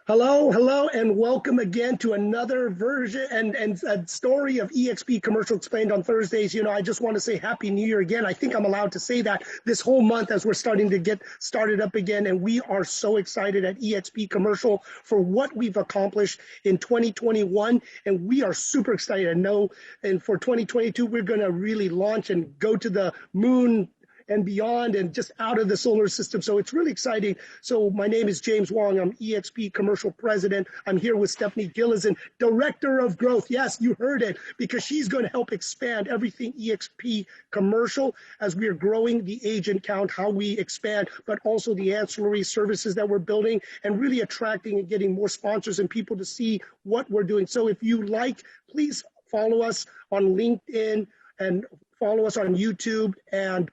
Hello, hello, and welcome again to another version and a story of eXp Commercial Explained on Thursdays. I just want to say Happy New Year again. I think I'm allowed to say that this whole month as we're starting to get started up again. And we are so excited at eXp Commercial for what we've accomplished in 2021. And we are super excited. And for 2022, we're going to really launch and go to the moon and beyond and just out of the solar system. So it's really exciting. So my name is James Wong. I'm eXp Commercial President. I'm here with Stephanie Gillison, Director of Growth. Yes, you heard it, because she's going to help expand everything eXp Commercial as we are growing the agent count, how we expand, but also the ancillary services that we're building and really attracting and getting more sponsors and people to see what we're doing. So if you like, please follow us on LinkedIn and follow us on YouTube and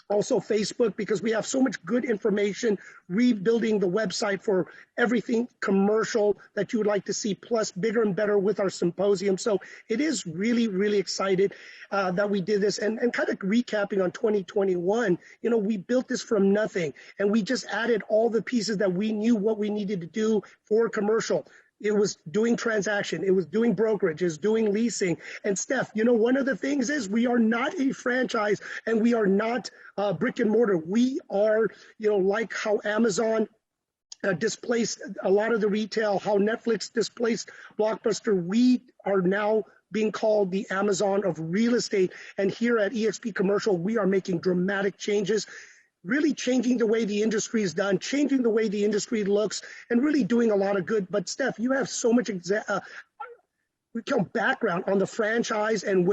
also Facebook, because we have so much good information, rebuilding the website for everything commercial that you would like to see, plus bigger and better with our symposium. So it is really, really excited that we did this. And kind of recapping on 2021, we built this from nothing, and we just added all the pieces that we knew what we needed to do for commercial. It was doing transaction. It was doing brokerage. It was doing leasing. And Steph, one of the things is we are not a franchise and we are not brick and mortar. We are, like how Amazon displaced a lot of the retail, how Netflix displaced Blockbuster. We are now being called the Amazon of real estate. And here at eXp Commercial, we are making dramatic changes, really changing the way the industry is done, changing the way the industry looks, and really doing a lot of good. But Steph, you have so much background on the franchise, and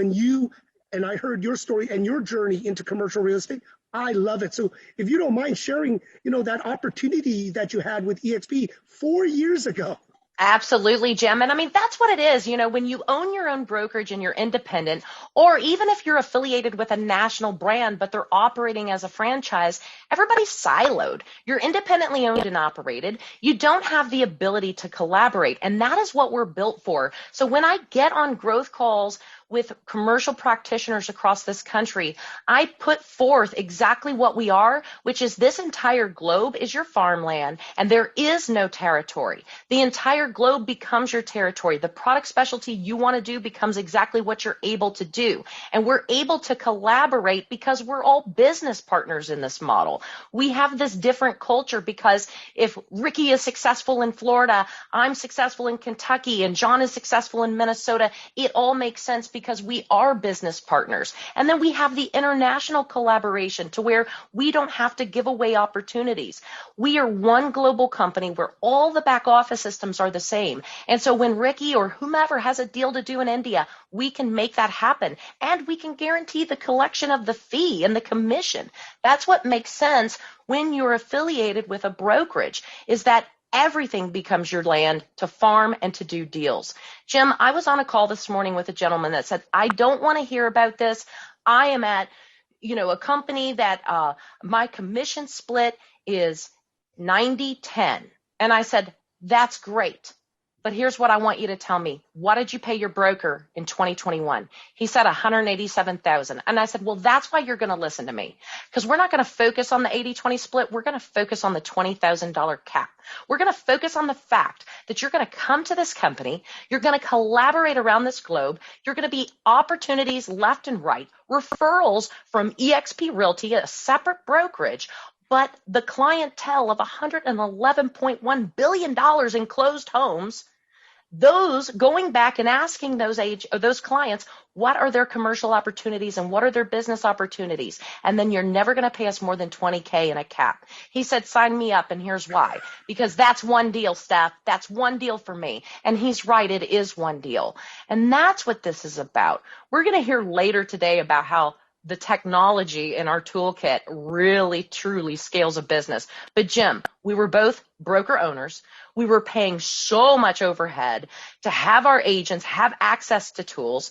and I heard your story and your journey into commercial real estate. I love it. So if you don't mind sharing, that opportunity that you had with eXp 4 years ago. Absolutely, Jim. And I mean, that's what it is. When you own your own brokerage and you're independent, or even if you're affiliated with a national brand, but they're operating as a franchise, everybody's siloed. You're independently owned and operated. You don't have the ability to collaborate. And that is what we're built for. So when I get on growth calls with commercial practitioners across this country, I put forth exactly what we are, which is this entire globe is your farmland and there is no territory. The entire globe becomes your territory. The product specialty you want to do becomes exactly what you're able to do. And we're able to collaborate because we're all business partners in this model. We have this different culture because if Ricky is successful in Florida, I'm successful in Kentucky, and John is successful in Minnesota, it all makes sense because we are business partners. And then we have the international collaboration to where we don't have to give away opportunities. We are one global company where all the back office systems are the same. And so when Ricky or whomever has a deal to do in India, we can make that happen. And we can guarantee the collection of the fee and the commission. That's what makes sense when you're affiliated with a brokerage, is that everything becomes your land to farm and to do deals. Jim, I was on a call this morning with a gentleman that said, I don't want to hear about this. I am at, a company that my commission split is 90-10. And I said, that's great. But here's what I want you to tell me. What did you pay your broker in 2021? He said $187,000. And I said, well, that's why you're going to listen to me, because we're not going to focus on the 80-20 split. We're going to focus on the $20,000 cap. We're going to focus on the fact that you're going to come to this company. You're going to collaborate around this globe. You're going to be opportunities left and right, referrals from eXp Realty, a separate brokerage, but the clientele of $111.1 billion in closed homes, those going back and asking those clients, what are their commercial opportunities and what are their business opportunities? And then you're never going to pay us more than $20K in a cap. He said, sign me up, and here's why. Because that's one deal, Steph. That's one deal for me. And he's right, it is one deal. And that's what this is about. We're going to hear later today about how the technology in our toolkit really, truly scales a business. But Jim, we were both broker owners. We were paying so much overhead to have our agents have access to tools,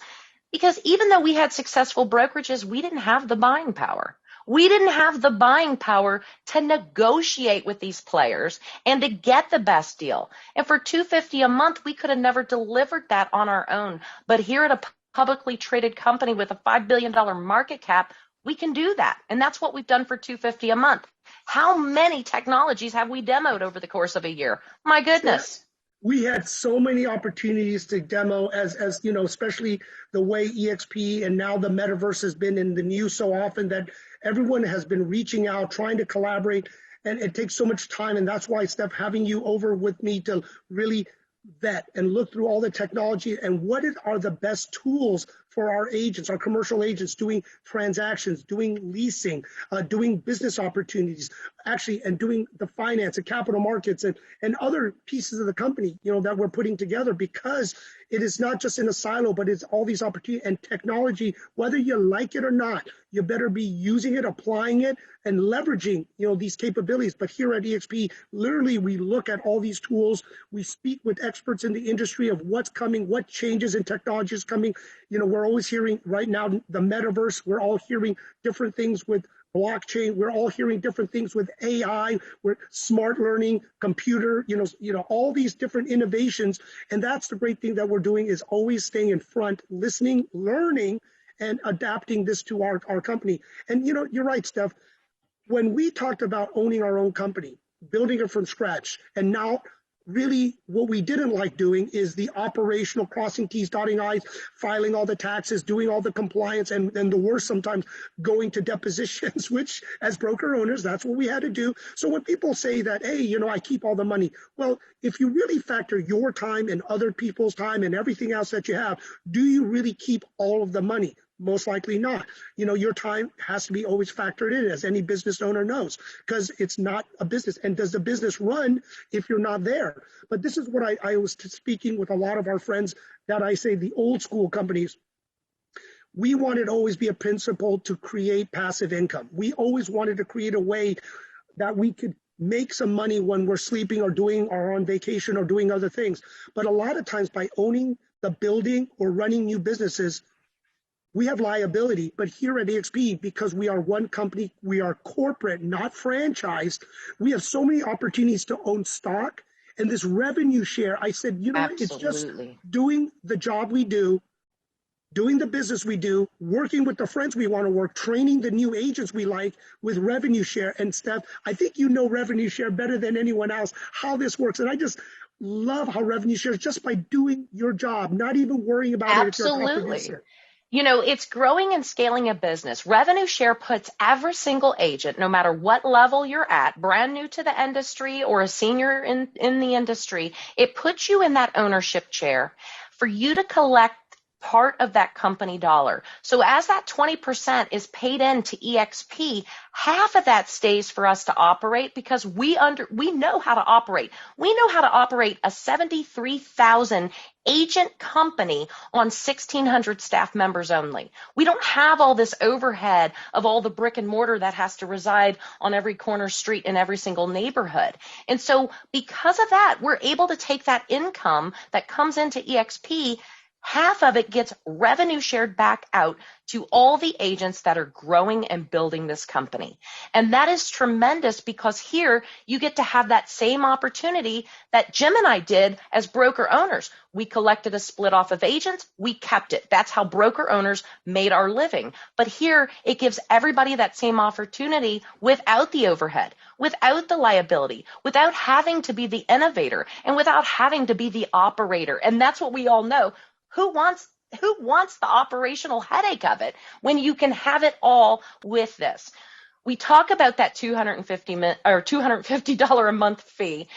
because even though we had successful brokerages, we didn't have the buying power. We didn't have the buying power to negotiate with these players and to get the best deal. And for $250 a month, we could have never delivered that on our own. But here at a publicly traded company with a $5 billion market cap, We can do that. And that's what we've done for $250 a month. How many technologies have we demoed over the course of a year? My goodness. We had so many opportunities to demo as you know, especially the way EXP and now the metaverse has been in the news so often that everyone has been reaching out, trying to collaborate, and it takes so much time. And that's why, Steph, having you over with me to really vet and look through all the technology and what are the best tools for our agents, our commercial agents doing transactions, doing leasing, doing business opportunities, actually, and doing the finance and capital markets and other pieces of the company, you know, that we're putting together, because it is not just in a silo, but it's all these opportunities and technology, whether you like it or not, you better be using it, applying it, and leveraging, you know, these capabilities. But here at eXp, literally, we look at all these tools. We speak with experts in the industry of what's coming, what changes in technology is coming. You know, we're always hearing right now the metaverse. We're all hearing different things with blockchain. We're all hearing different things with AI, with smart learning, computer, you know, all these different innovations. And that's the great thing that we're doing, is always staying in front, listening, learning, and adapting this to our company. And, you know, you're right, Steph. When we talked about owning our own company, building it from scratch, and now really what we didn't like doing is the operational, crossing T's, dotting I's, filing all the taxes, doing all the compliance, and the worst sometimes, going to depositions, which as broker owners, that's what we had to do. So when people say that, hey, you know, I keep all the money, well, if you really factor your time and other people's time and everything else that you have, do you really keep all of the money? Most likely not. You know, your time has to be always factored in, as any business owner knows, because it's not a business. And does the business run if you're not there? But this is what I was speaking with a lot of our friends, that I say the old school companies. We wanted to always be a principle to create passive income. We always wanted to create a way that we could make some money when we're sleeping or doing or on vacation or doing other things. But a lot of times, by owning the building or running new businesses, we have liability. But here at eXp, because we are one company, we are corporate, not franchised, we have so many opportunities to own stock. And this revenue share, I said, you know, Absolutely. It's just doing the job we do, doing the business we do, working with the friends we want to work, training the new agents we like with revenue share. And Steph, I think you know revenue share better than anyone else, how this works. And I just love how revenue shares, just by doing your job, not even worrying about it if you're a top producer. You know, it's growing and scaling a business. Revenue share puts every single agent, no matter what level you're at, brand new to the industry or a senior in the industry, it puts you in that ownership chair for you to collect part of that company dollar. So as that 20% is paid into eXp, half of that stays for us to operate, because we know how to operate. We know how to operate a 73,000 agent company on 1,600 staff members only. We don't have all this overhead of all the brick and mortar that has to reside on every corner street in every single neighborhood. And so because of that, we're able to take that income that comes into eXp, half of it gets revenue shared back out to all the agents that are growing and building this company. And that is tremendous, because here you get to have that same opportunity that Jim and I did as broker owners. We collected a split off of agents. We kept it. That's how broker owners made our living. But here it gives everybody that same opportunity without the overhead, without the liability, without having to be the innovator, and without having to be the operator. And that's what we all know. Who wants the operational headache of it when you can have it all with this? We talk about that $250 a month fee.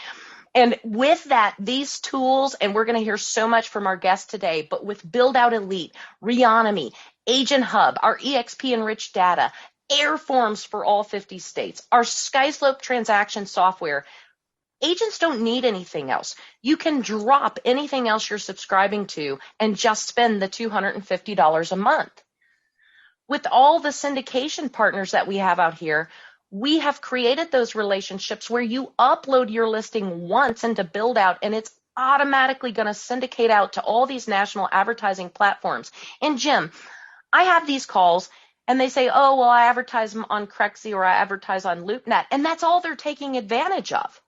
And with that, these tools, and we're going to hear so much from our guests today, but with Build Out Elite, Reonomy, Agent Hub, our eXp enriched data, air forms for all 50 states, our SkySlope transaction software, agents don't need anything else. You can drop anything else you're subscribing to and just spend the $250 a month. With all the syndication partners that we have out here, we have created those relationships where you upload your listing once into Build Out, and it's automatically going to syndicate out to all these national advertising platforms. And Jim, I have these calls, and they say, oh, well, I advertise on Crexy or I advertise on LoopNet, and that's all they're taking advantage of.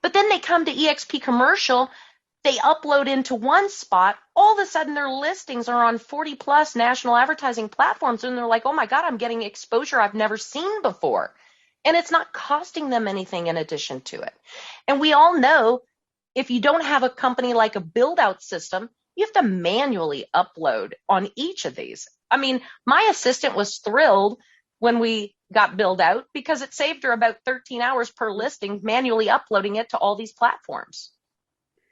But then they come to eXp Commercial, They upload into one spot, all of a sudden their listings are on 40 plus national advertising platforms, and they're like, oh my God, I'm getting exposure I've never seen before. And it's not costing them anything in addition to it. And we all know if you don't have a company like a build out system, you have to manually upload on each of these. I mean, my assistant was thrilled when we got build out because it saved her about 13 hours per listing manually uploading it to all these platforms.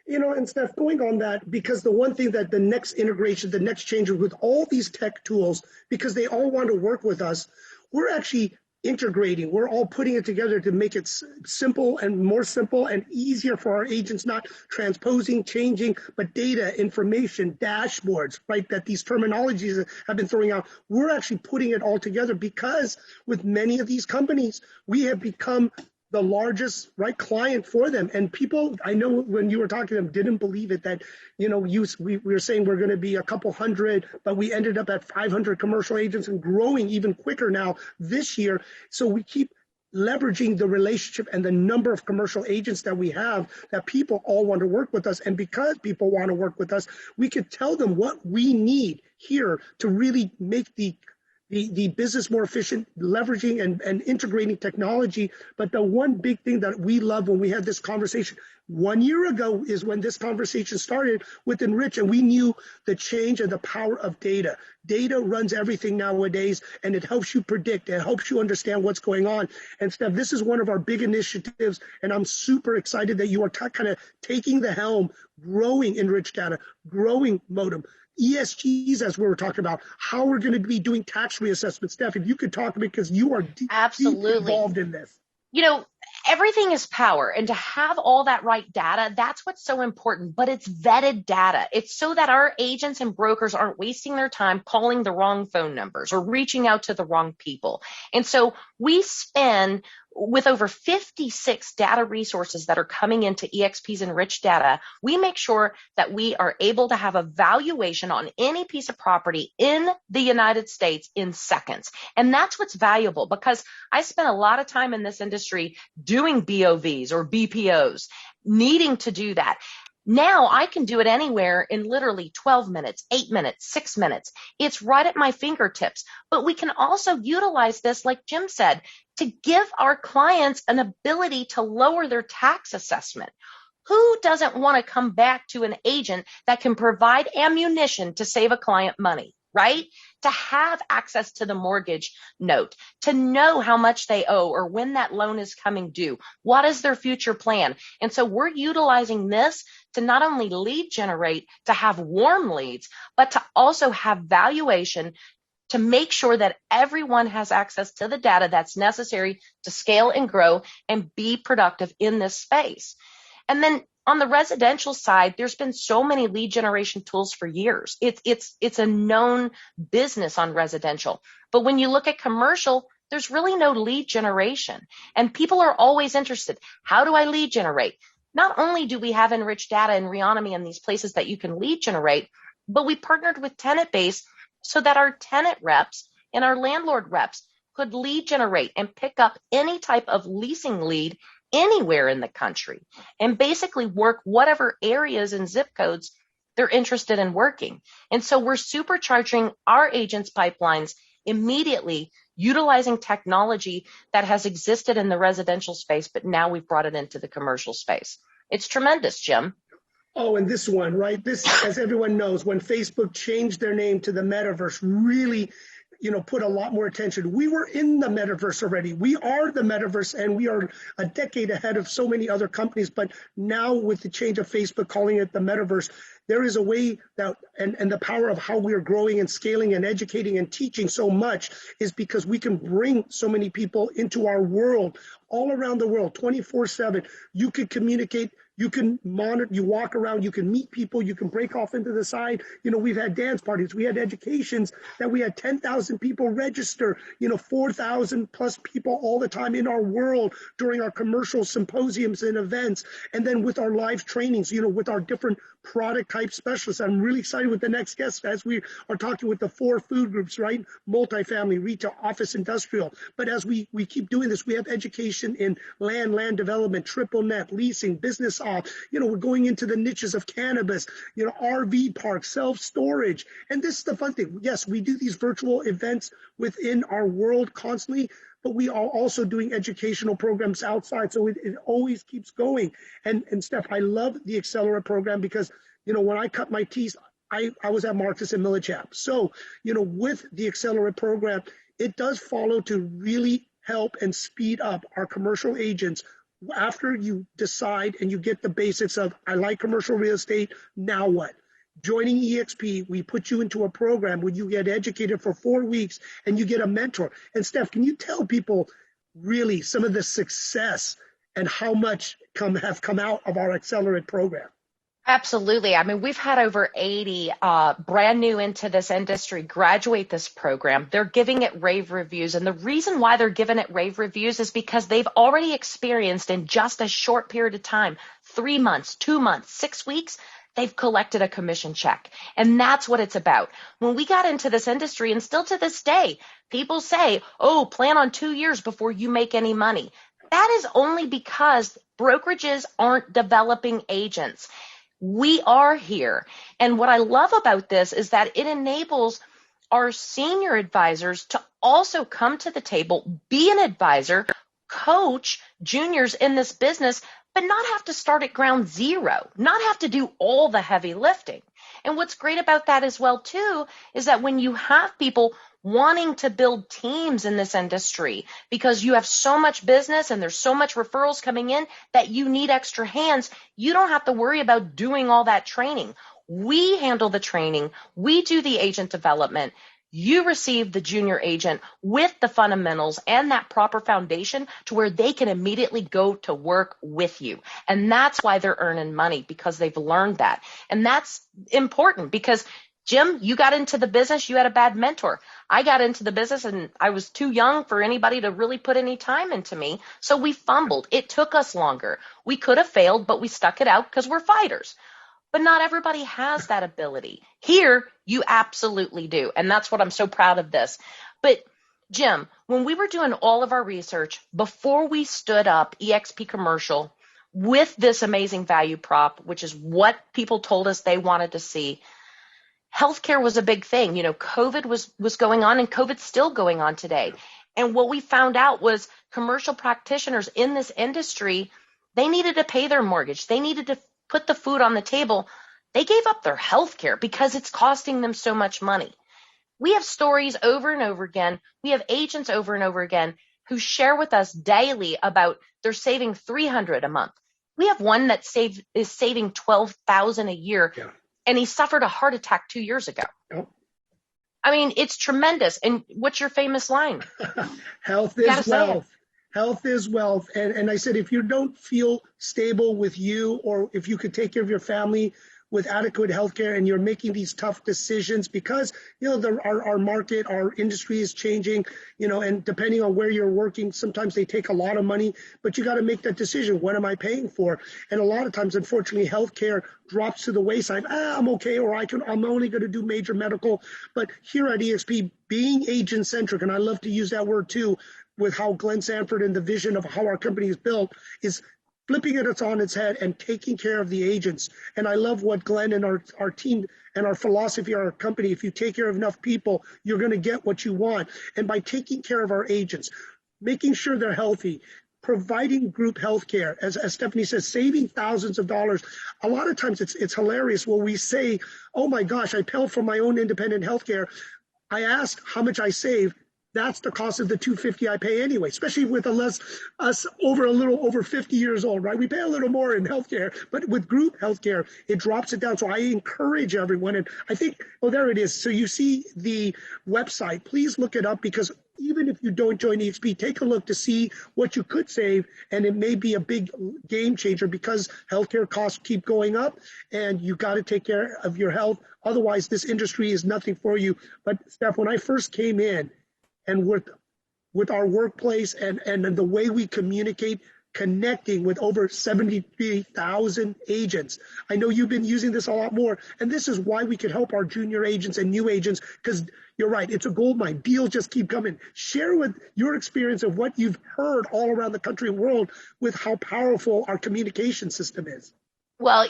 And Steph, going on that, because the one thing that the next integration, the next change with all these tech tools, because they all want to work with us, we're actually integrating. We're all putting it together to make it simple and easier for our agents, not transposing, changing, but data, information, dashboards, right, that these terminologies have been throwing out. We're actually putting it all together because with many of these companies, we have become the largest client for them. And people, I know when you were talking to them, didn't believe it that, we were saying we're going to be a couple hundred, but we ended up at 500 commercial agents and growing even quicker now this year. So we keep leveraging the relationship and the number of commercial agents that we have, that people all want to work with us. And because people want to work with us, we could tell them what we need here to really make the business more efficient, leveraging and integrating technology. But the one big thing that we love when we had this conversation 1 year ago is when this conversation started with Enrich, and we knew the change and the power of data. Data runs everything nowadays, and it helps you predict. It helps you understand what's going on. And Steph, this is one of our big initiatives, and I'm super excited that you are kind of taking the helm, growing Enrich data, growing Modem. ESGs, as we were talking about, how we're going to be doing tax reassessment. Steph, if you could talk because you are deeply involved in this. Everything is power, and to have all that right data, that's what's so important, but it's vetted data. It's so that our agents and brokers aren't wasting their time calling the wrong phone numbers or reaching out to the wrong people. And so we spend, with over 56 data resources that are coming into eXp's Enrich data, we make sure that we are able to have a valuation on any piece of property in the United States in seconds. And that's what's valuable, because I spent a lot of time in this industry doing BOVs or BPOs, needing to do that. Now I can do it anywhere in literally 12 minutes, 8 minutes, 6 minutes. It's right at my fingertips. But we can also utilize this, like Jim said, to give our clients an ability to lower their tax assessment. Who doesn't want to come back to an agent that can provide ammunition to save a client money, right? To have access to the mortgage note, to know how much they owe or when that loan is coming due. What is their future plan? And so we're utilizing this to not only lead generate, to have warm leads, but to also have valuation to make sure that everyone has access to the data that's necessary to scale and grow and be productive in this space. And then on the residential side, there's been so many lead generation tools for years. It's a known business on residential. But when you look at commercial, there's really no lead generation. And people are always interested. How do I lead generate? Not only do we have Enrich data and Reonomy and these places that you can lead generate, but we partnered with TenantBase so that our tenant reps and our landlord reps could lead generate and pick up any type of leasing lead anywhere in the country and basically work whatever areas and zip codes they're interested in working. And so we're supercharging our agents' pipelines immediately, utilizing technology that has existed in the residential space, but now we've brought it into the commercial space. It's tremendous, Jim. Oh, and this one, right? This, as everyone knows, when Facebook changed their name to the metaverse, really, put a lot more attention. We were in the metaverse already. We are the metaverse, and we are a decade ahead of so many other companies. But now with the change of Facebook calling it the metaverse, there is a way that, and the power of how we are growing and scaling and educating and teaching so much is because we can bring so many people into our world, all around the world, 24/7. You could communicate. You can monitor, you walk around, you can meet people, you can break off into the side. We've had dance parties, we had educations that we had 10,000 people register, 4,000 plus people all the time in our world during our commercial symposiums and events. And then with our live trainings, with our different product type specialists. I'm really excited with the next guest as we are talking with the 4 food groups, right? Multifamily, retail, office, industrial. But as we keep doing this, we have education in land development, triple net, leasing, business We're going into the niches of cannabis, RV parks, self-storage. And this is the fun thing. Yes, we do these virtual events within our world constantly, but we are also doing educational programs outside. So it always keeps going. And Steph, I love the Accelerate program because, when I cut my teeth, I was at Marcus and Millichap. So, with the Accelerate program, it does follow to really help and speed up our commercial agents after you decide and you get the basics of, I like commercial real estate, now what? Joining eXp, we put you into a program where you get educated for 4 weeks and you get a mentor. And Steph, can you tell people really some of the success and how much have come out of our Accelerate program? Absolutely. I mean, we've had over 80 brand new into this industry graduate this program. They're giving it rave reviews. And the reason why they're giving it rave reviews is because they've already experienced in just a short period of time, 3 months, 2 months, 6 weeks, they've collected a commission check. And that's what it's about. When we got into this industry, and still to this day, people say, oh, plan on 2 years before you make any money. That is only because brokerages aren't developing agents. We are here. And what I love about this is that it enables our senior advisors to also come to the table, be an advisor, coach juniors in this business, but not have to start at ground zero, not have to do all the heavy lifting. And what's great about that as well, too, is that when you have people wanting to build teams in this industry because you have so much business and there's so much referrals coming in that you need extra hands, you don't have to worry about doing all that training. We handle the training. We do the agent development. You receive the junior agent with the fundamentals and that proper foundation to where they can immediately go to work with you. And that's why they're earning money, because they've learned that. And that's important because Jim, you got into the business, you had a bad mentor. I got into the business and I was too young for anybody to really put any time into me. So we fumbled. It took us longer. We could have failed, but we stuck it out because we're fighters. But not everybody has that ability. Here, you absolutely do. And that's what I'm so proud of this. But Jim, when we were doing all of our research before we stood up eXp Commercial with this amazing value prop, which is what people told us they wanted to see, healthcare was a big thing. COVID was going on, and COVID's still going on today. And what we found out was commercial practitioners in this industry, they needed to pay their mortgage. They needed to put the food on the table. They gave up their healthcare because it's costing them so much money. We have stories over and over again. We have agents over and over again who share with us daily about they're saving $300 a month. We have one that is saving $12,000 a year. Yeah. And he suffered a heart attack 2 years ago. Oh. I mean, it's tremendous. And what's your famous line? Health is wealth. Health is wealth. And I said, if you don't feel stable with you, or if you could take care of your family with adequate health care and you're making these tough decisions because, our market, our industry is changing, and depending on where you're working, sometimes they take a lot of money, but you got to make that decision. What am I paying for? And a lot of times, unfortunately, healthcare drops to the wayside. I'm okay, or I'm only going to do major medical. But here at eXp, being agent centric, and I love to use that word too, with how Glenn Sanford and the vision of how our company is built is flipping it on its head and taking care of the agents. And I love what Glenn and our team and our philosophy, our company, if you take care of enough people, you're going to get what you want. And by taking care of our agents, making sure they're healthy, providing group health care, as Stephanie says, saving thousands of dollars. A lot of times it's hilarious when we say, oh my gosh, I pay for my own independent health care. I ask how much I save. That's the cost of the $250 I pay anyway, especially with us a little over 50 years old, right? We pay a little more in healthcare, but with group healthcare, it drops it down. So I encourage everyone, and I think, there it is. So you see the website, please look it up, because even if you don't join eXp, take a look to see what you could save, and it may be a big game changer because healthcare costs keep going up, and you got to take care of your health. Otherwise, this industry is nothing for you. But Steph, when I first came in, and with our workplace and the way we communicate, connecting with over 73,000 agents. I know you've been using this a lot more, and this is why we can help our junior agents and new agents, because you're right, it's a gold mine. Deals just keep coming. Share with your experience of what you've heard all around the country and world with how powerful our communication system is. Well,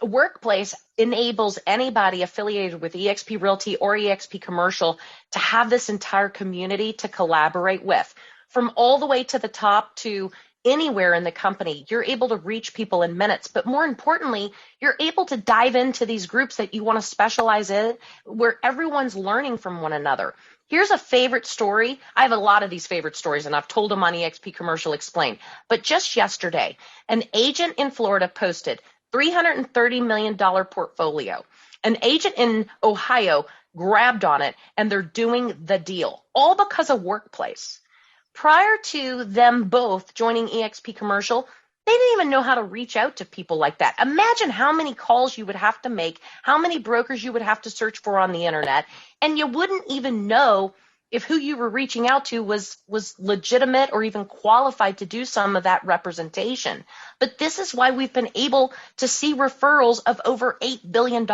Workplace enables anybody affiliated with eXp Realty or eXp Commercial to have this entire community to collaborate with. From all the way to the top to anywhere in the company, you're able to reach people in minutes. But more importantly, you're able to dive into these groups that you want to specialize in, where everyone's learning from one another. Here's a favorite story. I have a lot of these favorite stories, and I've told them on eXp Commercial Explained. But just yesterday, an agent in Florida posted $330 million portfolio. An agent in Ohio grabbed on it, and they're doing the deal, all because of Workplace. Prior to them both joining eXp Commercial, they didn't even know how to reach out to people like that. Imagine how many calls you would have to make, how many brokers you would have to search for on the internet, and you wouldn't even know if who you were reaching out to was legitimate or even qualified to do some of that representation. But this is why we've been able to see referrals of over $8 billion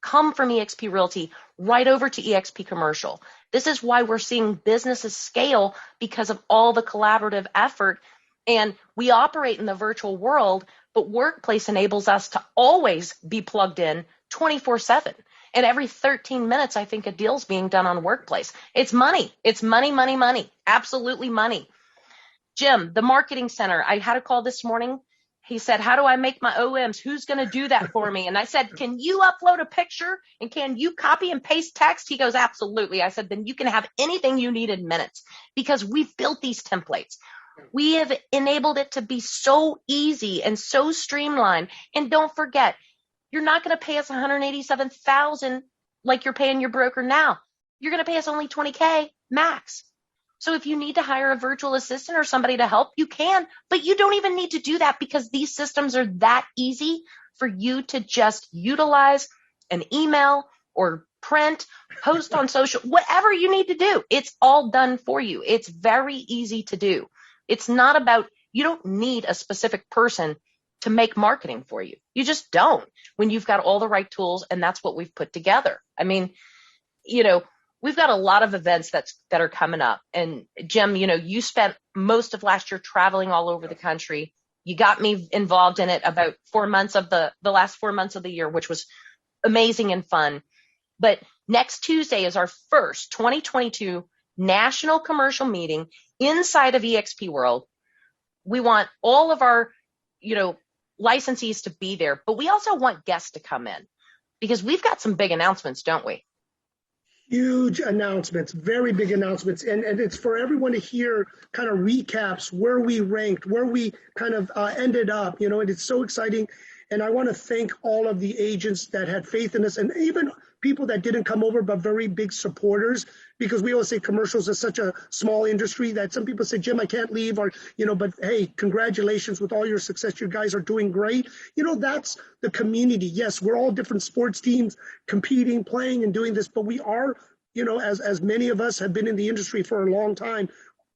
come from eXp Realty right over to eXp Commercial. This is why we're seeing businesses scale, because of all the collaborative effort. And we operate in the virtual world, but Workplace enables us to always be plugged in 24/7. And every 13 minutes, I think a deal's being done on Workplace. It's money. It's money, money, money. Absolutely money. Jim, the marketing center, I had a call this morning. He said, how do I make my OMs? Who's going to do that for me? And I said, can you upload a picture and can you copy and paste text? He goes, absolutely. I said, then you can have anything you need in minutes, because we've built these templates. We have enabled it to be so easy and so streamlined. And don't forget, you're not going to pay us $187,000 like you're paying your broker now. You're going to pay us only $20K max. So if you need to hire a virtual assistant or somebody to help, you can, but you don't even need to do that, because these systems are that easy for you to just utilize an email or print, post on social, whatever you need to do. It's all done for you. It's very easy to do. It's not about, you don't need a specific person to make marketing for you. You just don't, when you've got all the right tools, and that's what we've put together. I mean, we've got a lot of events that are coming up. And Jim, you spent most of last year traveling all over the country. You got me involved in it about 4 months of the last 4 months of the year, which was amazing and fun. But next Tuesday is our first 2022 national commercial meeting inside of eXp World. We want all of our, licensees to be there, but we also want guests to come in, because we've got some big announcements, don't we? Huge announcements, very big announcements. And it's for everyone to hear kind of recaps, where we ranked, where we kind of ended up, and it's so exciting. And I want to thank all of the agents that had faith in us, and even people that didn't come over, but very big supporters, because we always say commercials is such a small industry that some people say, Jim, I can't leave, or, but hey, congratulations with all your success. You guys are doing great. That's the community. Yes, we're all different sports teams competing, playing, and doing this, but we are, as many of us have been in the industry for a long time,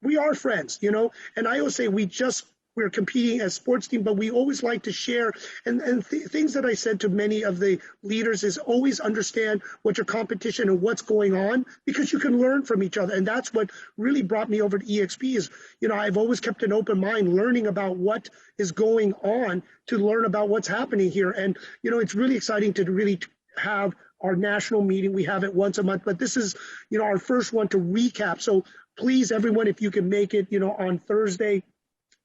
we are friends, and I always say we're competing as sports team, but we always like to share. And things that I said to many of the leaders is always understand what your competition and what's going on, because you can learn from each other. And that's what really brought me over to eXp is, I've always kept an open mind, learning about what is going on, to learn about what's happening here. And, it's really exciting to really have our national meeting. We have it once a month, but this is, our first one to recap. So please, everyone, if you can make it, on Thursday,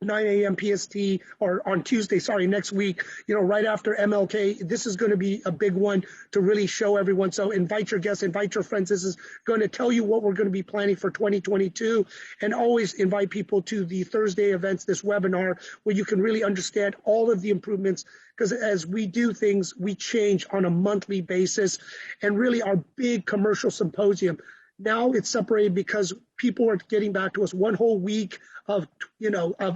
9 a.m. PST, or on Tuesday, next week, right after MLK. This is going to be a big one to really show everyone. So invite your guests, invite your friends. This is going to tell you what we're going to be planning for 2022. And always invite people to the Thursday events, this webinar, where you can really understand all of the improvements, because as we do things, we change on a monthly basis. And really our big commercial symposium, now it's separated because people are getting back to us. One whole week of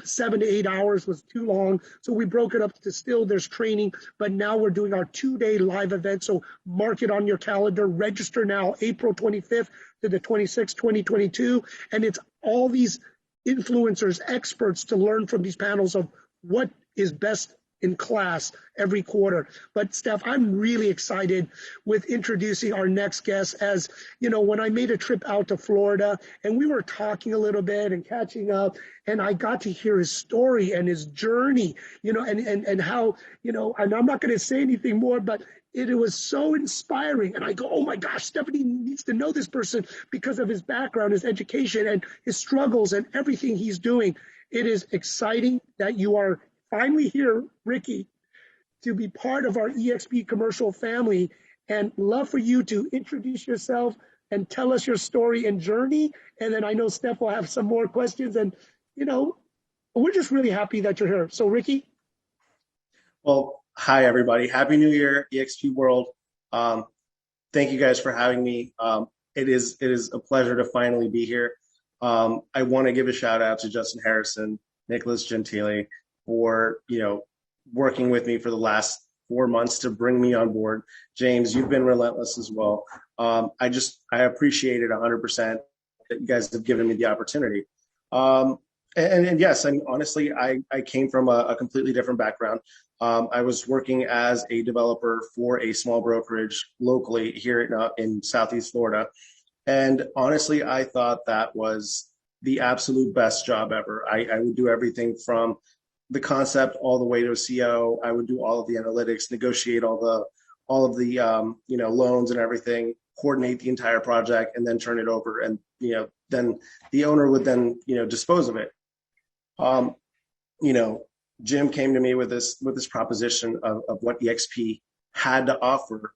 7 to 8 hours was too long. So we broke it up to still there's training, but now we're doing our 2-day live event. So mark it on your calendar, register now, April 25th to the 26th, 2022. And it's all these influencers, experts to learn from these panels of what is best in class every quarter. But Steph, I'm really excited with introducing our next guest. As you know, when I made a trip out to Florida and we were talking a little bit and catching up, and I got to hear his story and his journey, and how, and I'm not going to say anything more, but it was so inspiring. And I go, oh my gosh, Stephanie needs to know this person because of his background, his education, and his struggles and everything he's doing. It is exciting that you are finally here, Ricky, to be part of our eXp commercial family, and love for you to introduce yourself and tell us your story and journey. And then I know Steph will have some more questions, and, we're just really happy that you're here. So Ricky. Well, hi, everybody. Happy New Year, eXp world. Thank you guys for having me. It is a pleasure to finally be here. I want to give a shout out to Justin Harrison, Nicholas Gentile, for, working with me for the last 4 months to bring me on board. James, you've been relentless as well. I appreciate it 100% that you guys have given me the opportunity. And yes, I mean, honestly, I came from a completely different background. I was working as a developer for a small brokerage locally here in Southeast Florida. And honestly, I thought that was the absolute best job ever. I would do everything from the concept all the way to a CO. I would do all of the analytics, negotiate all of the loans and everything, coordinate the entire project, and then turn it over. And then the owner would then dispose of it. Jim came to me with this proposition of what eXp had to offer.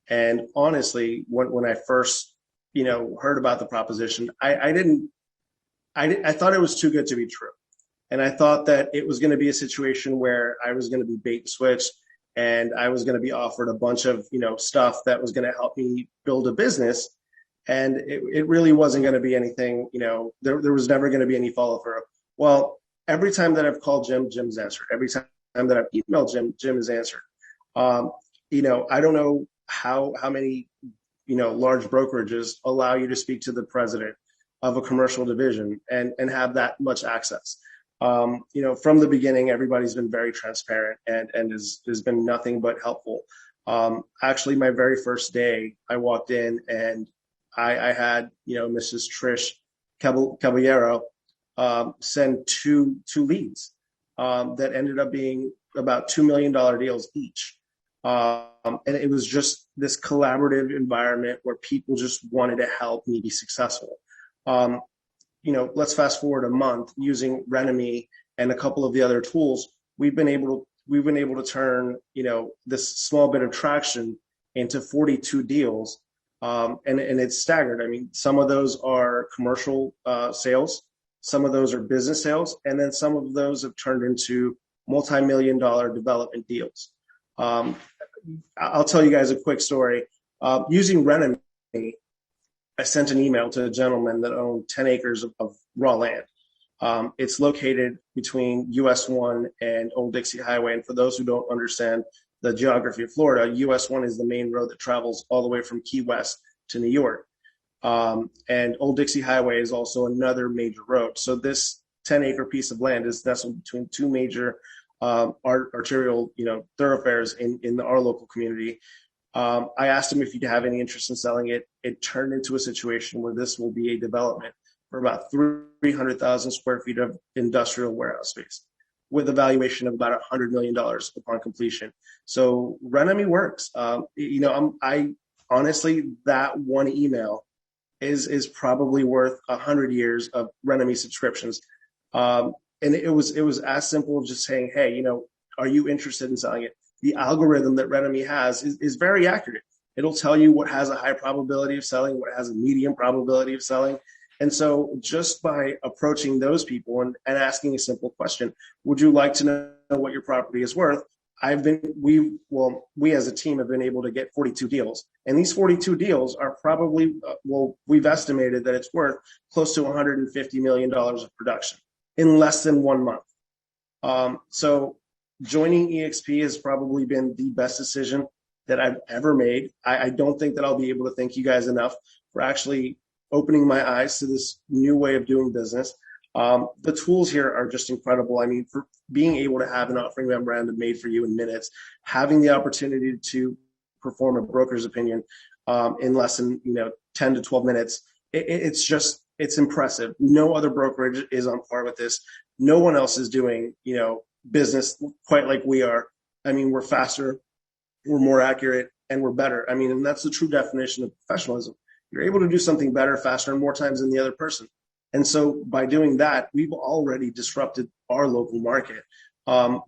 And honestly, when I first heard about the proposition, I thought it was too good to be true. And I thought that it was going to be a situation where I was going to be bait and switched, and I was going to be offered a bunch of, stuff that was going to help me build a business. And it really wasn't going to be anything, there was never going to be any follow through. Well, every time that I've called Jim, Jim's answered. Every time that I've emailed Jim, Jim has answered. I don't know how many, large brokerages allow you to speak to the president of a commercial division and have that much access. From the beginning, everybody's been very transparent and has been nothing but helpful. Actually, my very first day, I walked in and I had, Mrs. Trish Caballero send two leads that ended up being about $2 million deals each. And it was just this collaborative environment where people just wanted to help me be successful. Let's fast forward a month using Renemy and a couple of the other tools. We've been able to turn, this small bit of traction into 42 deals. And it's staggered. I mean, some of those are commercial sales, some of those are business sales, and then some of those have turned into multi-million-dollar development deals. I'll tell you guys a quick story. Using Renemy, I sent an email to a gentleman that owned 10 acres of raw land. It's located between US 1 and Old Dixie Highway. And for those who don't understand the geography of Florida, US 1 is the main road that travels all the way from Key West to New York. And Old Dixie Highway is also another major road. So this 10-acre piece of land is nestled between two major arterial, thoroughfares in our local community. I asked him if he'd have any interest in selling it. It turned into a situation where this will be a development for about 300,000 square feet of industrial warehouse space with a valuation of about $100 million upon completion. So Renemy works. I honestly, that one email is probably worth 100 years of Renemy subscriptions. And it was as simple as just saying, hey, are you interested in selling it? The algorithm that Renemy has is very accurate. It'll tell you what has a high probability of selling, what has a medium probability of selling. And so just by approaching those people and asking a simple question, would you like to know what your property is worth? We as a team have been able to get 42 deals. And these 42 deals are probably, we've estimated that it's worth close to $150 million of production in less than 1 month. So joining eXp has probably been the best decision that I've ever made. I don't think that I'll be able to thank you guys enough for actually opening my eyes to this new way of doing business. The tools here are just incredible. I mean, for being able to have an offering memorandum made for you in minutes, having the opportunity to perform a broker's opinion in less than 10 to 12 minutes, it's impressive. No other brokerage is on par with this. No one else is doing business quite like we are. I mean, we're faster, we're more accurate, and we're better. I mean, and that's the true definition of professionalism. You're able to do something better, faster, and more times than the other person. And so by doing that, we've already disrupted our local market.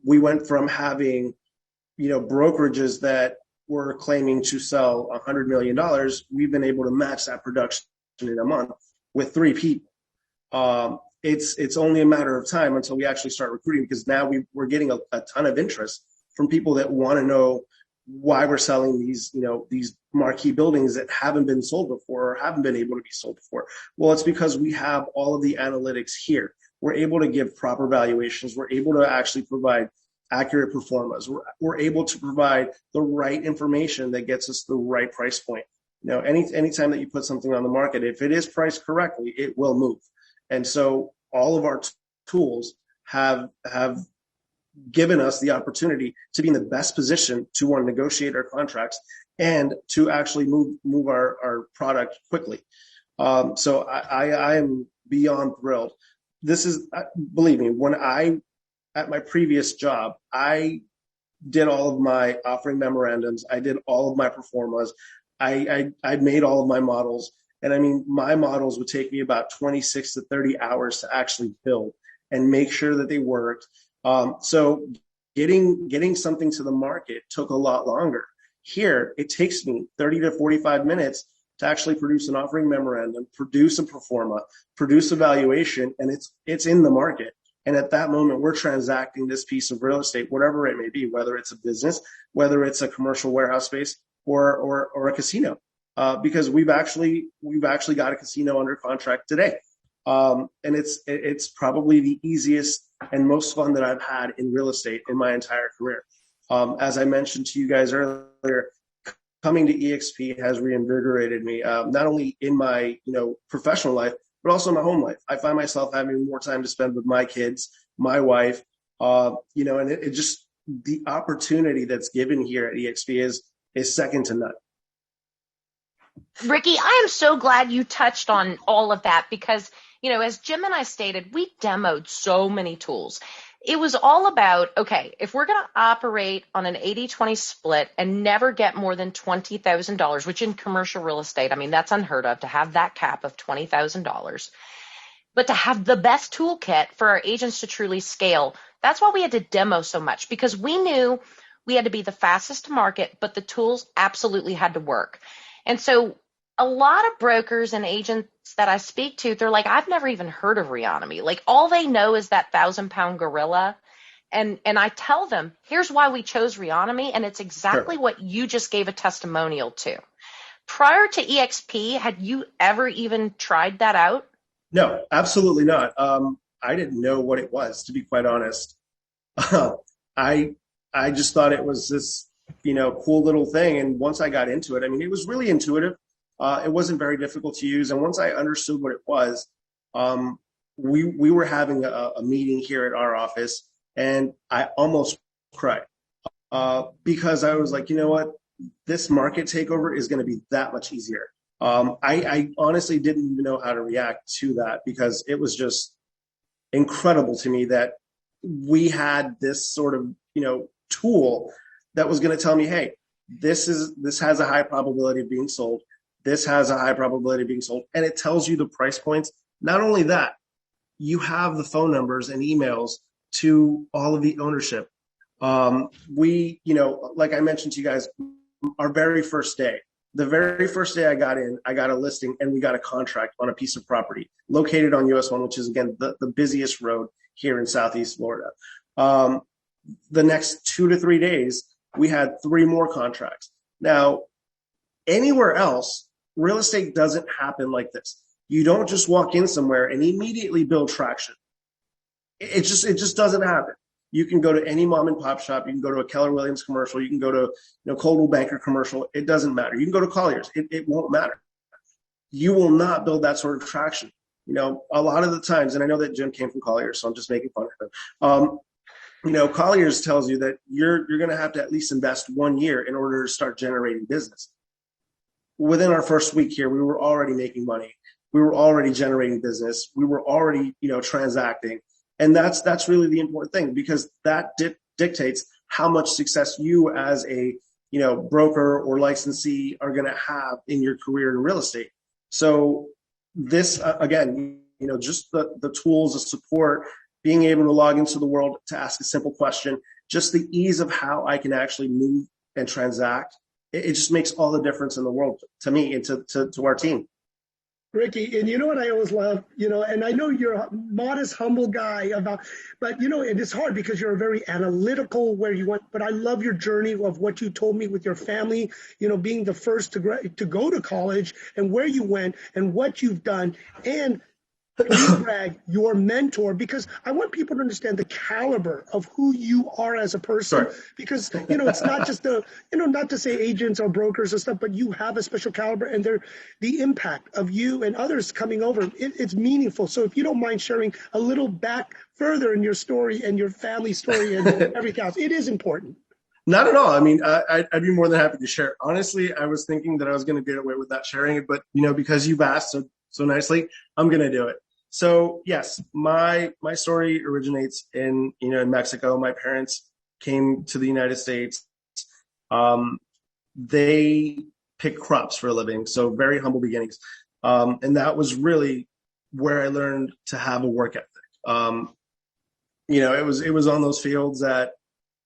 We went from having, brokerages that were claiming to sell $100 million. We've been able to match that production in a month with 3 people. It's only a matter of time until we actually start recruiting, because now we're getting a ton of interest from people that want to know why we're selling these marquee buildings that haven't been sold before or haven't been able to be sold before. Well, it's because we have all of the analytics here. We're able to give proper valuations. We're able to actually provide accurate performance. We're able to provide the right information that gets us the right price point. Anytime that you put something on the market, if it is priced correctly, it will move. And so all of our tools have given us the opportunity to be in the best position to want to negotiate our contracts and to actually move our product quickly. So I am beyond thrilled. This is, believe me, at my previous job, I did all of my offering memorandums. I did all of my performas. I made all of my models. And I mean, my models would take me about 26 to 30 hours to actually build and make sure that they worked. So getting something to the market took a lot longer. Here, it takes me 30 to 45 minutes to actually produce an offering memorandum, produce a performa, produce a valuation, and it's in the market. And at that moment, we're transacting this piece of real estate, whatever it may be, whether it's a business, whether it's a commercial warehouse space or a casino, because we've actually got a casino under contract today. And it's probably the easiest and most fun that I've had in real estate in my entire career. As I mentioned to you guys earlier, coming to eXp has reinvigorated me, not only in my professional life, but also in my home life. I find myself having more time to spend with my kids, my wife, and it just, the opportunity that's given here at eXp is second to none. Ricky, I am so glad you touched on all of that because, as Jim and I stated, we demoed so many tools. It was all about, okay, if we're going to operate on an 80-20 split and never get more than $20,000, which in commercial real estate, I mean, that's unheard of to have that cap of $20,000, but to have the best toolkit for our agents to truly scale, that's why we had to demo so much, because we knew we had to be the fastest to market, but the tools absolutely had to work. And so a lot of brokers and agents that I speak to, they're like, I've never even heard of Reonomy. Like, all they know is that 1,000-pound gorilla. And I tell them, here's why we chose Reonomy. And it's exactly what you just gave a testimonial to. Prior to eXp, had you ever even tried that out? No, absolutely not. I didn't know what it was, to be quite honest. I just thought it was this, cool little thing. And once I got into it, I mean, it was really intuitive. It wasn't very difficult to use. And once I understood what it was, we were having a meeting here at our office, and I almost cried because I was like, you know what? This market takeover is going to be that much easier. I honestly didn't even know how to react to that, because it was just incredible to me that we had this sort of, tool that was going to tell me, hey, this has a high probability of being sold. This has a high probability of being sold. And it tells you the price points. Not only that, you have the phone numbers and emails to all of the ownership. We, like I mentioned to you guys, our very first day, the very first day I got in, I got a listing and we got a contract on a piece of property located on US 1, which is, again, the busiest road here in Southeast Florida. The next 2 to 3 days, we had 3 more contracts. Now, anywhere else, real estate doesn't happen like this. You don't just walk in somewhere and immediately build traction. It just doesn't happen. You can go to any mom and pop shop. You can go to a Keller Williams commercial. You can go to Coldwell Banker commercial. It doesn't matter. You can go to Colliers. It won't matter. You will not build that sort of traction a lot of the times, and I know that Jim came from Colliers, so I'm just making fun of him. Colliers tells you that you're going to have to at least invest 1 year in order to start generating business. Within our first week here, we were already making money. We were already generating business. We were already, transacting. And that's really the important thing, because that dictates how much success you as a, broker or licensee are going to have in your career in real estate. So this, again, just the tools, the support, being able to log into the world to ask a simple question, just the ease of how I can actually move and transact. It just makes all the difference in the world to me and to our team. Ricky, and you know what I always love, and I know you're a modest, humble guy but it is hard because you're very analytical where you went, but I love your journey of what you told me with your family, being the first to go to college and where you went and what you've done. And please brag your mentor, because I want people to understand the caliber of who you are as a person. Sure. Because, it's not just not to say agents or brokers and stuff, but you have a special caliber, and the impact of you and others coming over, it's meaningful. So if you don't mind sharing a little back further in your story and your family story and everything else, it is important. Not at all. I mean, I'd be more than happy to share. Honestly, I was thinking that I was going to get away with not sharing it, but, because you've asked so nicely, I'm going to do it. So yes, my story originates in Mexico. My parents came to the United States. They pick crops for a living, so very humble beginnings. And that was really where I learned to have a work ethic. It was on those fields that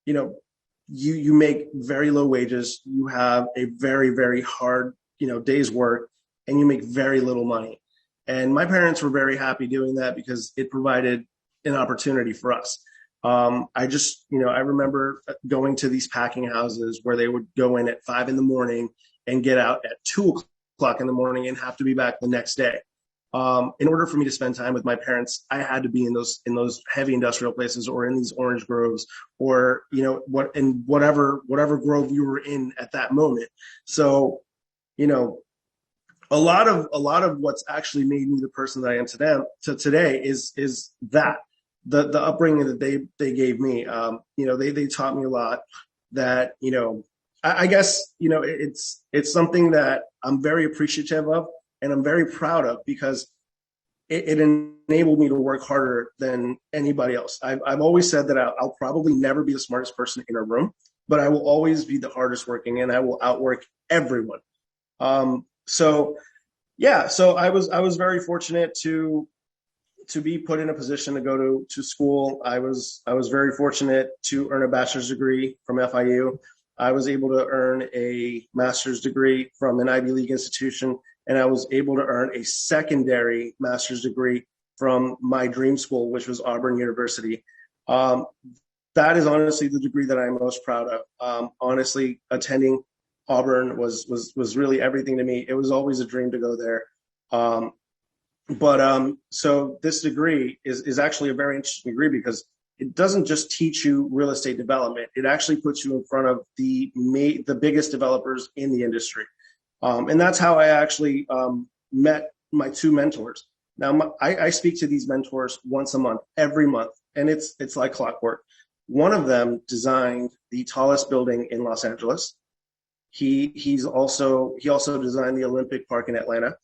you make very low wages, you have a very, very hard day's work, and you make very little money. And my parents were very happy doing that because it provided an opportunity for us. I remember going to these packing houses where they would go in at 5 a.m. and get out at 2 o'clock in the morning and have to be back the next day. In order for me to spend time with my parents, I had to be in those heavy industrial places or in these orange groves or, whatever grove you were in at that moment. So, a lot of what's actually made me the person that I am today is that the upbringing that they gave me. They taught me a lot that, I guess, it's something that I'm very appreciative of and I'm very proud of because it enabled me to work harder than anybody else. I've always said that I'll probably never be the smartest person in a room, but I will always be the hardest working and I will outwork everyone. So I was very fortunate to be put in a position to go to school. I was very fortunate to earn a bachelor's degree from FIU. I was able to earn a master's degree from an Ivy League institution, and I was able to earn a secondary master's degree from my dream school, which was Auburn University. That is honestly the degree that I'm most proud of. Honestly, attending Auburn was really everything to me. It was always a dream to go there. So this degree is actually a very interesting degree because it doesn't just teach you real estate development. It actually puts you in front of the biggest developers in the industry. And that's how I actually met my two mentors. Now, I speak to these mentors once a month, every month, and it's like clockwork. One of them designed the tallest building in Los Angeles. He also designed the Olympic Park in Atlanta.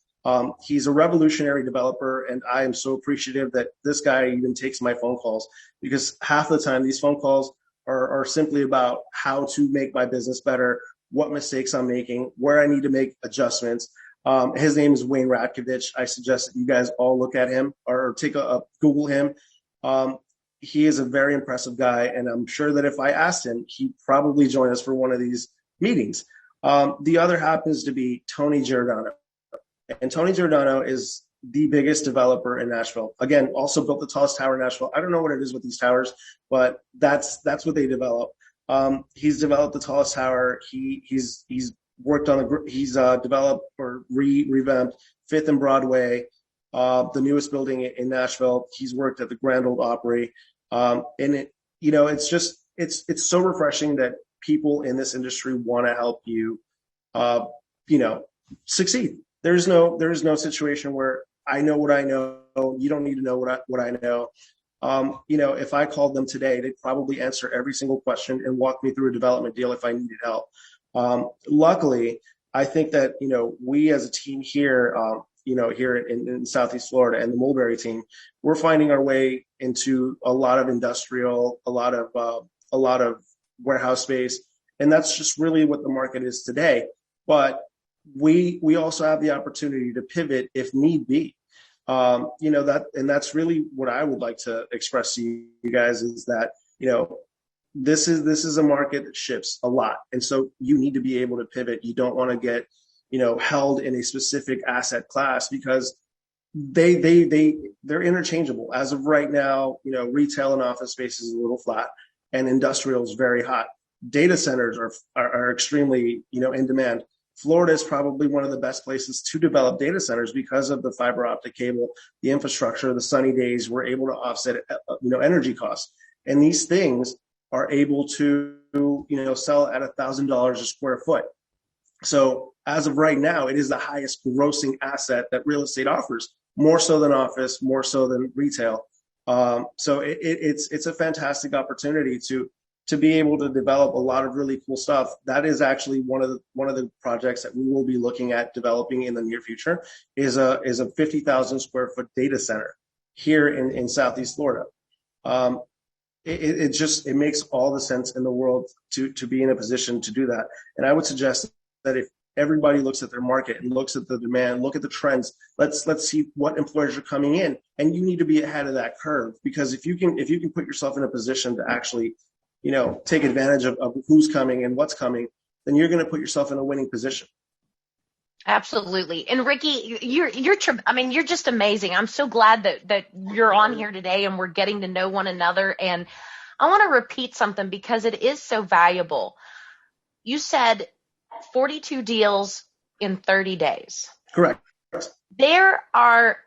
He's a revolutionary developer, and I am so appreciative that this guy even takes my phone calls because half the time these phone calls are simply about how to make my business better, what mistakes I'm making, where I need to make adjustments. His name is Wayne Ratkovich. I suggest that you guys all look at him or take a Google him. He is a very impressive guy, and I'm sure that if I asked him, he'd probably join us for one of these meetings. The other happens to be Tony Giordano. And Tony Giordano is the biggest developer in Nashville. Again, also built the tallest tower in Nashville. I don't know what it is with these towers, but that's what they develop. He's developed the tallest tower. He's worked on he's developed or revamped 5th and Broadway, the newest building in Nashville. He's worked at the Grand Ole Opry. And it's so refreshing that people in this industry want to help you, succeed. There is no situation where I know what I know. You don't need to know what I know. If I called them today, they'd probably answer every single question and walk me through a development deal if I needed help. Luckily, I think that, we as a team here, here in Southeast Florida and the Mulberry team, we're finding our way into a lot of industrial, a lot of warehouse space. And that's just really what the market is today. But we also have the opportunity to pivot if need be. That's really what I would like to express to you guys is that, this is a market that shifts a lot. And so you need to be able to pivot. You don't want to get, held in a specific asset class because they're interchangeable. As of right now, retail and office space is a little flat and industrial is very hot. Data centers are extremely, in demand. Florida is probably one of the best places to develop data centers because of the fiber optic cable, the infrastructure, the sunny days. We're able to offset, energy costs. And these things are able to, sell at $1,000 a square foot. So as of right now, it is the highest grossing asset that real estate offers, more so than office, more so than retail. So it's a fantastic opportunity to be able to develop a lot of really cool stuff. That is actually one of the projects that we will be looking at developing in the near future is a 50,000 square foot data center here in Southeast Florida. It makes all the sense in the world to be in a position to do that. And I would suggest that if everybody looks at their market and looks at the demand, look at the trends, let's see what employers are coming in, and you need to be ahead of that curve, because if you can put yourself in a position to actually take advantage of who's coming and what's coming, then you're going to put yourself in a winning position. Absolutely. And Ricky, you're just amazing. I'm so glad that you're on here today and we're getting to know one another. And I want to repeat something because it is so valuable. You said 42 deals in 30 days. Correct. There are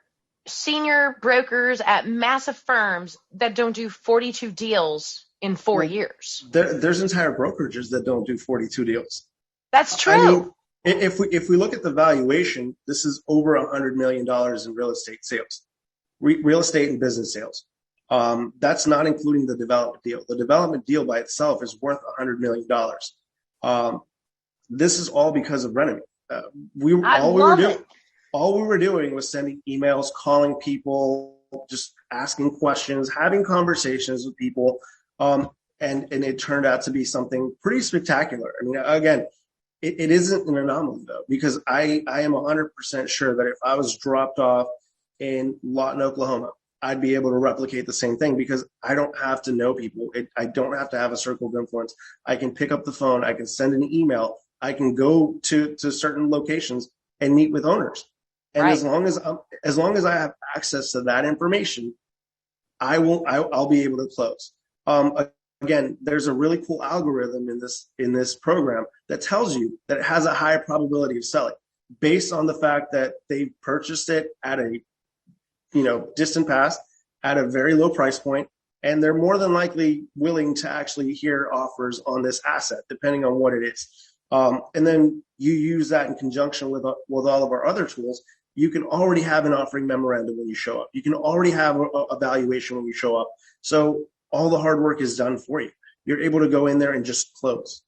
senior brokers at massive firms that don't do 42 deals in 4 years. There's entire brokerages that don't do 42 deals. That's true. I mean, if we look at the valuation, this is over $100 million in real estate sales, real estate and business sales. That's not including the development deal. The development deal by itself is worth $100 million. This is all because of Renovate. All we were doing was sending emails, calling people, just asking questions, having conversations with people. And it turned out to be something pretty spectacular. I mean, again, it isn't an anomaly though, because I am 100% sure that if I was dropped off in Lawton, Oklahoma, I'd be able to replicate the same thing because I don't have to know people. I don't have to have a circle of influence. I can pick up the phone. I can send an email. I can go to certain locations and meet with owners. And right. as long as I have access to that information, I'll be able to close. Again, there's a really cool algorithm in this program that tells you that it has a higher probability of selling based on the fact that they purchased it at a distant past at a very low price point, and they're more than likely willing to actually hear offers on this asset, depending on what it is. And then you use that in conjunction with all of our other tools. You can already have an offering memorandum when you show up. You can already have a valuation when you show up. So all the hard work is done for you. You're able to go in there and just close.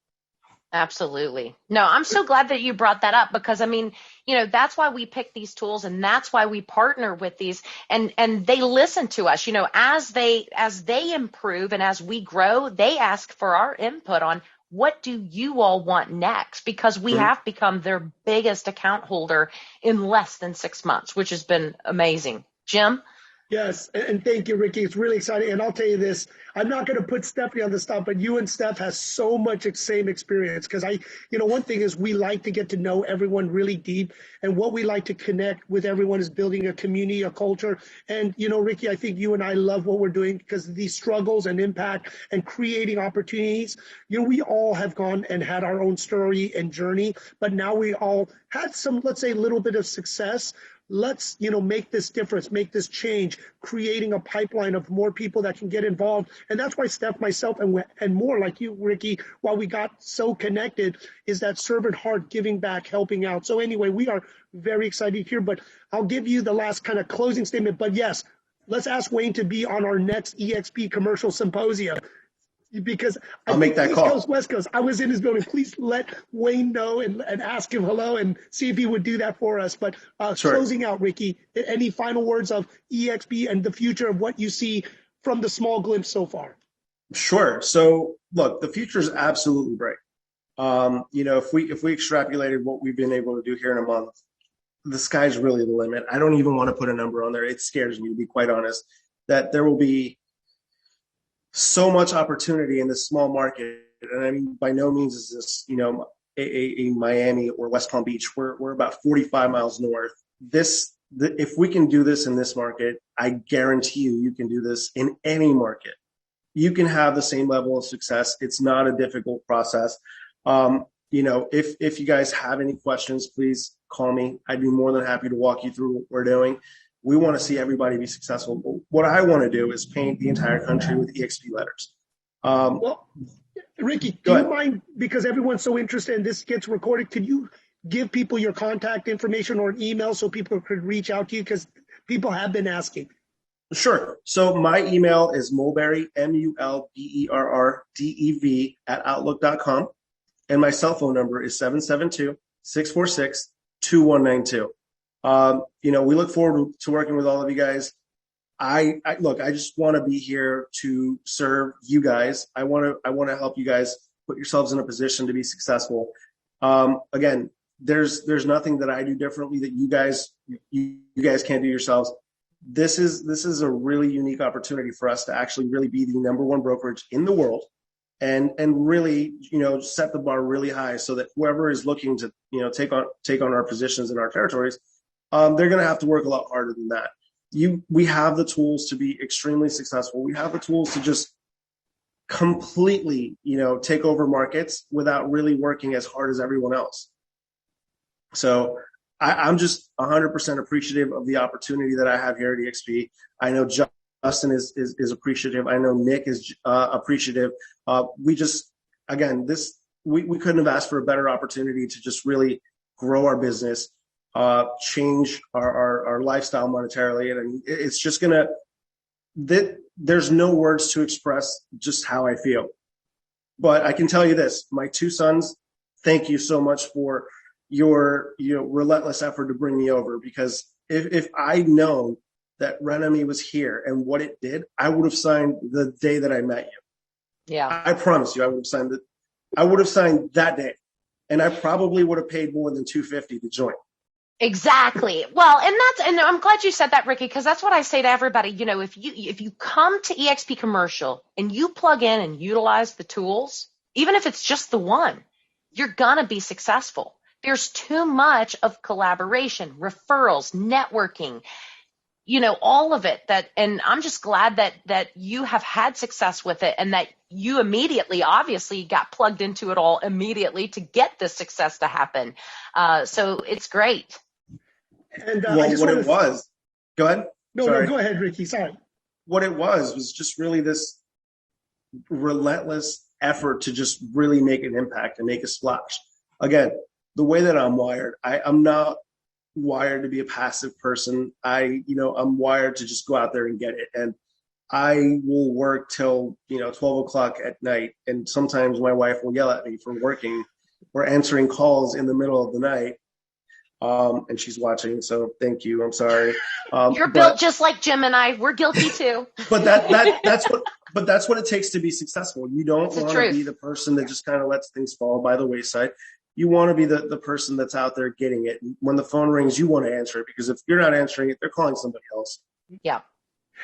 Absolutely. No, I'm so glad that you brought that up because, I mean, that's why we pick these tools and that's why we partner with these and they listen to us, as they improve and as we grow, they ask for our input on what do you all want next? Because we have become their biggest account holder in less than 6 months, which has been amazing. Jim? Yes, and thank you, Ricky. It's really exciting. And I'll tell you this, I'm not going to put Stephanie on the spot, but you and Steph has so much same experience because one thing is we like to get to know everyone really deep. And what we like to connect with everyone is building a community, a culture. And, Ricky, I think you and I love what we're doing because of these struggles and impact and creating opportunities. We all have gone and had our own story and journey, but now we all had some, let's say, a little bit of success. let's, make this difference, make this change, creating a pipeline of more people that can get involved. And that's why Steph, myself, and more like you, Ricky, while we got so connected, is that servant heart, giving back, helping out. So anyway, we are very excited here, but I'll give you the last kind of closing statement. But yes, let's ask Wayne to be on our next eXp commercial symposium, because I'll make that call. East Coast, West Coast, I was in his building. Please let Wayne know and ask him hello and see if he would do that for us. But Sure. Closing out, Ricky, any final words of eXp and the future of what you see from the small glimpse so far? Sure. So look, the future is absolutely bright. If we extrapolated what we've been able to do here in a month, the sky's really the limit. I don't even want to put a number on there. It scares me, to be quite honest, that there will be so much opportunity in this small market. And I mean, by no means is this, a Miami or West Palm Beach. We're about 45 miles north. If we can do this in this market, I guarantee you can do this in any market. You can have the same level of success. It's not a difficult process. If you guys have any questions, please call me. I'd be more than happy to walk you through what we're doing. We want to see everybody be successful. But what I want to do is paint the entire country with eXp letters. Well, Ricky, do you mind, because everyone's so interested and this gets recorded, could you give people your contact information or an email so people could reach out to you? Because people have been asking. Sure. So my email is mulberry, MULBERRDEV @outlook.com. And my cell phone number is 772-646-2192. We look forward to working with all of you guys. I just want to be here to serve you guys. I want to help you guys put yourselves in a position to be successful. Again, there's nothing that I do differently that you guys can't do yourselves. This is a really unique opportunity for us to actually really be the number one brokerage in the world, and really, set the bar really high so that whoever is looking to, take on our positions in our territories, they're going to have to work a lot harder than that. We have the tools to be extremely successful. We have the tools to just completely, take over markets without really working as hard as everyone else. So I'm just 100% appreciative of the opportunity that I have here at eXp. I know Justin is appreciative. I know Nick is appreciative. We couldn't have asked for a better opportunity to just really grow our business, change our lifestyle monetarily. And it's just there's no words to express just how I feel. But I can tell you this, my two sons, thank you so much for your relentless effort to bring me over, because if I'd known that Renami was here and what it did, I would have signed the day that I met you. Yeah. I promise you, I would have signed that day, and I probably would have paid more than $250 to join. Exactly. Well, and I'm glad you said that, Ricky, because that's what I say to everybody. If you come to eXp Commercial and you plug in and utilize the tools, even if it's just the one, you're gonna be successful. There's too much of collaboration, referrals, networking, all of it and I'm just glad that you have had success with it, and that you immediately, obviously, got plugged into it all immediately to get this success to happen. So it's great. And go ahead. No, go ahead, Ricky. Sorry. What it was just really this relentless effort to just really make an impact and make a splash. Again, the way that I'm wired, I'm not wired to be a passive person. I'm wired to just go out there and get it. And I will work till, 12 o'clock at night. And sometimes my wife will yell at me for working or answering calls in the middle of the night. And she's watching, so thank you. I'm sorry. You're built just like Jim and I. We're guilty too. But that's what it takes to be successful. You don't want to be the person that just kind of lets things fall by the wayside. You want to be the person that's out there getting it. When the phone rings, you want to answer it, because if you're not answering it, they're calling somebody else. Yeah.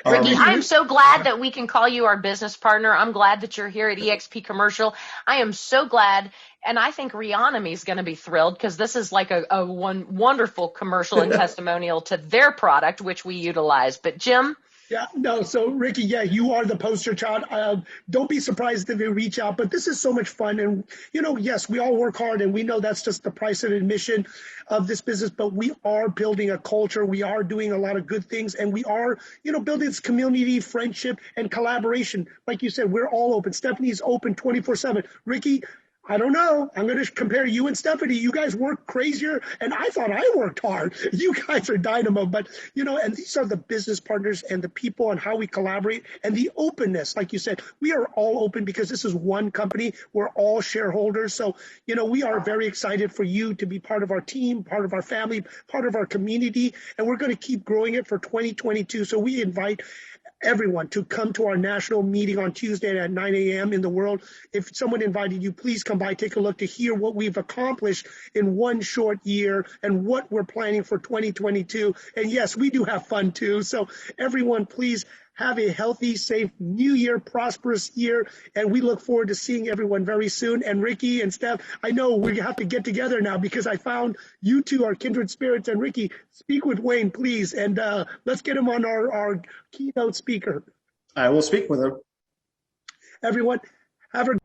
Ricky, I'm so glad that we can call you our business partner. I'm glad that you're here at eXp Commercial. I am so glad. And I think Reonomy is going to be thrilled, because this is like a wonderful commercial and testimonial to their product, which we utilize. But Jim, Yeah, no. So, Ricky, yeah, you are the poster child. Don't be surprised if you reach out, but this is so much fun. And, yes, we all work hard and we know that's just the price of admission of this business, but we are building a culture. We are doing a lot of good things and we are, building this community, friendship, and collaboration. Like you said, we're all open. Stephanie's open 24/7. Ricky, I don't know. I'm going to compare you and Stephanie. You guys work crazier, and I thought I worked hard. You guys are dynamo, but and these are the business partners and the people and how we collaborate and the openness. Like you said, we are all open because this is one company. We're all shareholders, so we are very excited for you to be part of our team, part of our family, part of our community, and we're going to keep growing it for 2022. So we invite everyone to come to our national meeting on Tuesday at 9 a.m. in the world. If someone invited you, please come by, take a look to hear what we've accomplished in one short year and what we're planning for 2022. And yes, we do have fun too. So everyone, please have a healthy, safe new year, prosperous year. And we look forward to seeing everyone very soon. And Ricky and Steph, I know we have to get together now because I found you two are kindred spirits. And Ricky, speak with Wayne, please. And let's get him on our keynote speaker. I will speak with him. Everyone, have a